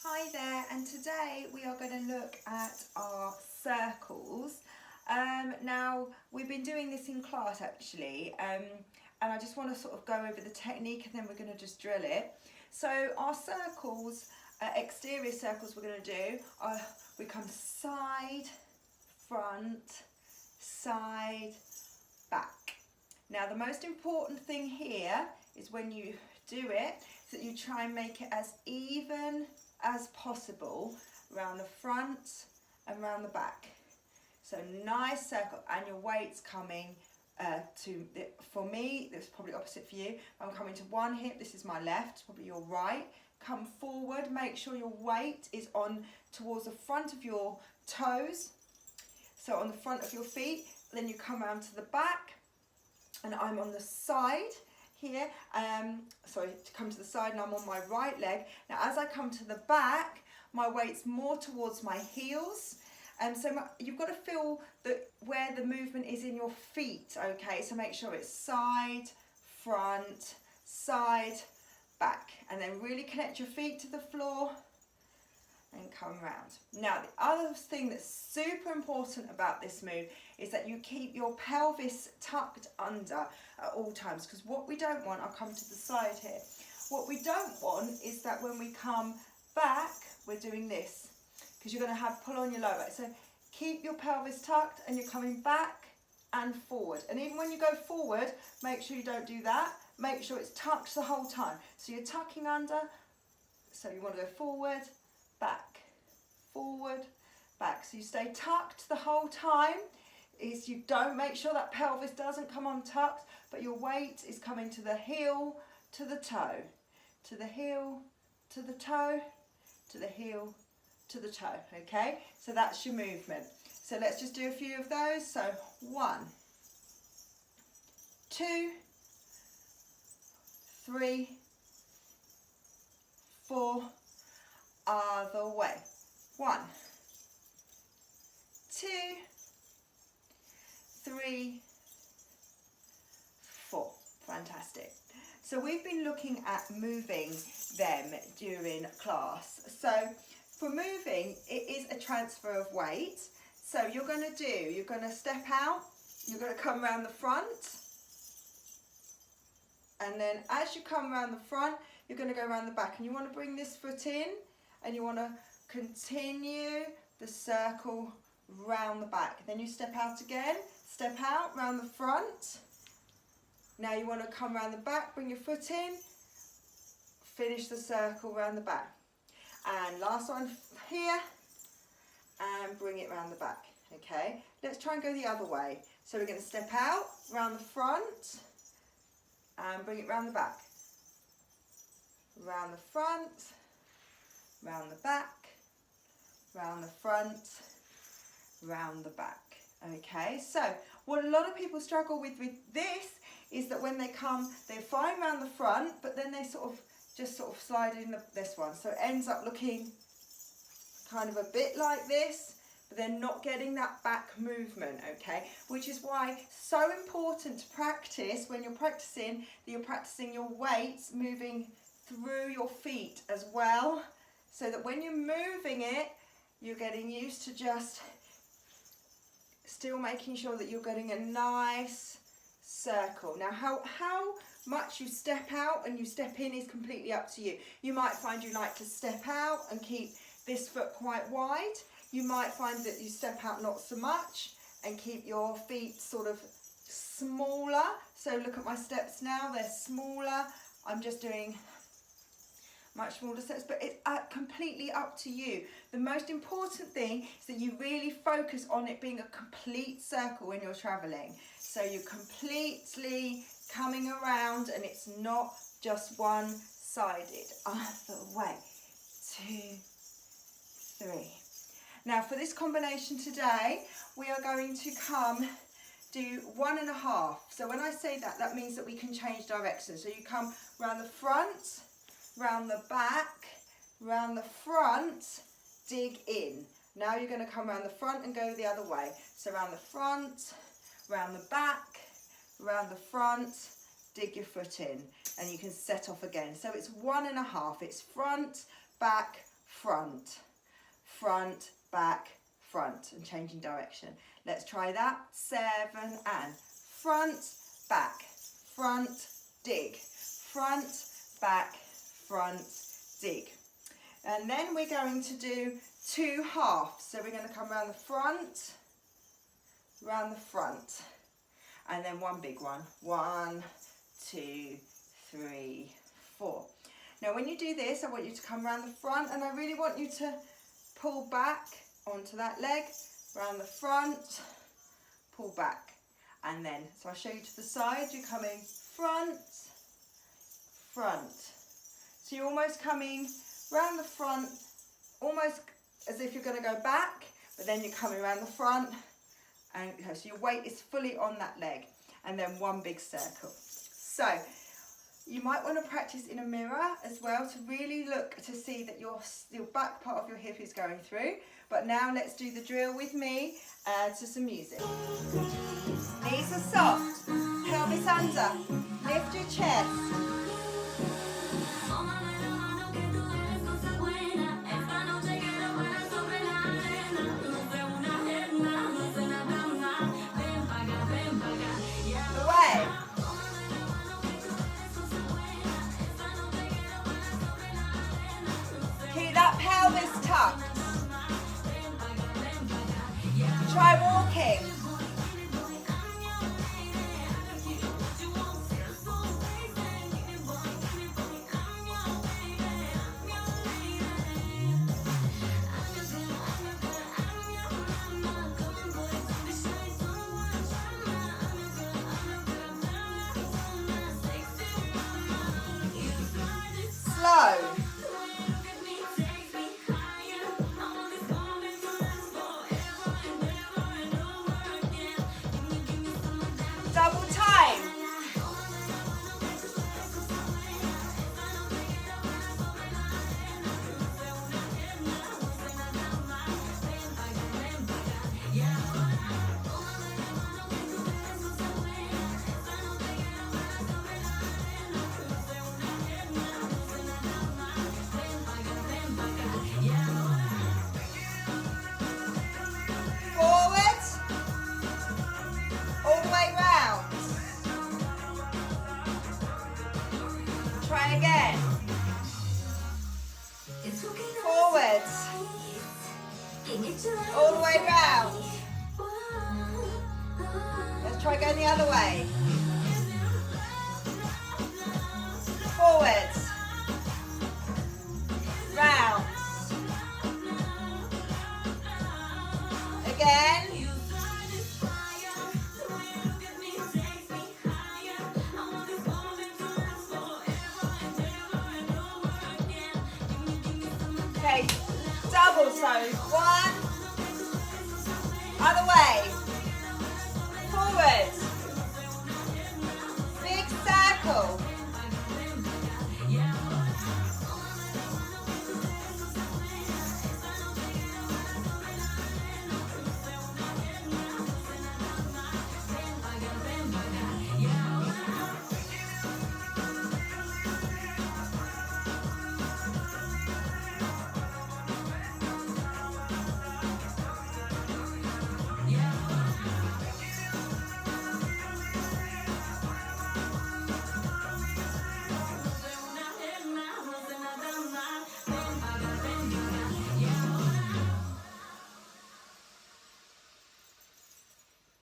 Hi there, and today we are going to look at our circles. Now, we've been doing this in class actually, and I just want to sort of go over the technique and then we're going to just drill it. So our circles, exterior circles we're going to do, are we come side, front, side, back. Now the most important thing here is when you do it, is that you try and make it as even as possible around the front and around the back. So nice circle, and your weight's coming for me, it's probably opposite for you. I'm coming to one hip, this is my left, probably your right. Come forward, make sure your weight is on towards the front of your toes, so on the front of your feet. Then you come around to the back, and I'm on the side here, sorry, to come to the side, and I'm on my right leg. Now as I come to the back, my weight's more towards my heels, so you've got to feel where the movement is in your feet, okay? So make sure it's side, front, side, back, and then really connect your feet to the floor and come round. Now the other thing that's super important about this move is that you keep your pelvis tucked under at all times, because what we don't want, I'll come to the side here, what we don't want is that when we come back, we're doing this, because you're going to have pull on your lower back. So keep your pelvis tucked and you're coming back and forward. And even when you go forward, make sure you don't do that. Make sure it's tucked the whole time. So you're tucking under, so you want to go forward, back, forward, back. So you stay tucked the whole time. Is you don't make sure that pelvis doesn't come untucked, but your weight is coming to the heel, to the toe, to the heel, to the toe, to the heel, to the toe, okay? So that's your movement. So let's just do a few of those. So 1, 2, 3, 4, other way. 1, 2, 3, 4. Fantastic. So we've been looking at moving them during class. So for moving, it is a transfer of weight. So you're going to step out, you're going to come around the front, and then as you come around the front, you're going to go around the back, and you want to bring this foot in, and you want to continue the circle round the back. Then you step out again, step out round the front. Now you want to come round the back, bring your foot in, finish the circle round the back. And last one here, and bring it round the back. Okay, let's try and go the other way. So we're going to step out round the front and bring it round the back. Round the front, round the back, round the front, round the back. Okay, so what a lot of people struggle with this is that when they come, they're fine around the front, but then they just slide in this one. So it ends up looking kind of a bit like this, but they're not getting that back movement, okay? Which is why it's so important to practice when you're practicing, that you're practicing your weights moving through your feet as well, so that when you're moving it, you're getting used to just still making sure that you're getting a nice circle. Now how much you step out and you step in is completely up to you. You might find you like to step out and keep this foot quite wide. You might find that you step out not so much and keep your feet sort of smaller. So look at my steps now, they're smaller. I'm just doing much smaller steps, but it's completely up to you. The most important thing is that you really focus on it being a complete circle when you're traveling. So you're completely coming around and it's not just one-sided. Other way. 2, 3. Now for this combination today, we are going to do 1.5. So when I say that, that means that we can change direction. So you come round the front, round the back, round the front, dig in. Now you're going to come round the front and go the other way. So round the front, round the back, round the front, dig your foot in, and you can set off again. So it's 1.5. It's front, back, front, front, back, front, and changing direction. Let's try that. 7 and front, back, front, dig, front, back, front, dig. And then we're going to do 2 halves. So we're going to come around the front, and then one big one. 1, 2, 3, 4. Now when you do this, I want you to come around the front, and I really want you to pull back onto that leg, around the front, pull back, and then, so I'll show you to the side, you're coming front, front. So you're almost coming round the front, almost as if you're going to go back, but then you're coming around the front, and so your weight is fully on that leg, and then one big circle. So you might want to practice in a mirror as well to really look to see that your back part of your hip is going through. But now let's do the drill with me to some music. Knees are soft, pelvis under, lift your chest. Try walking. Slow. Double time. Forward. All the way round. Try again. Forward. All the way round. Let's try going the other way. Forward. Round. Again. Okay, double, so 1, other way, forward,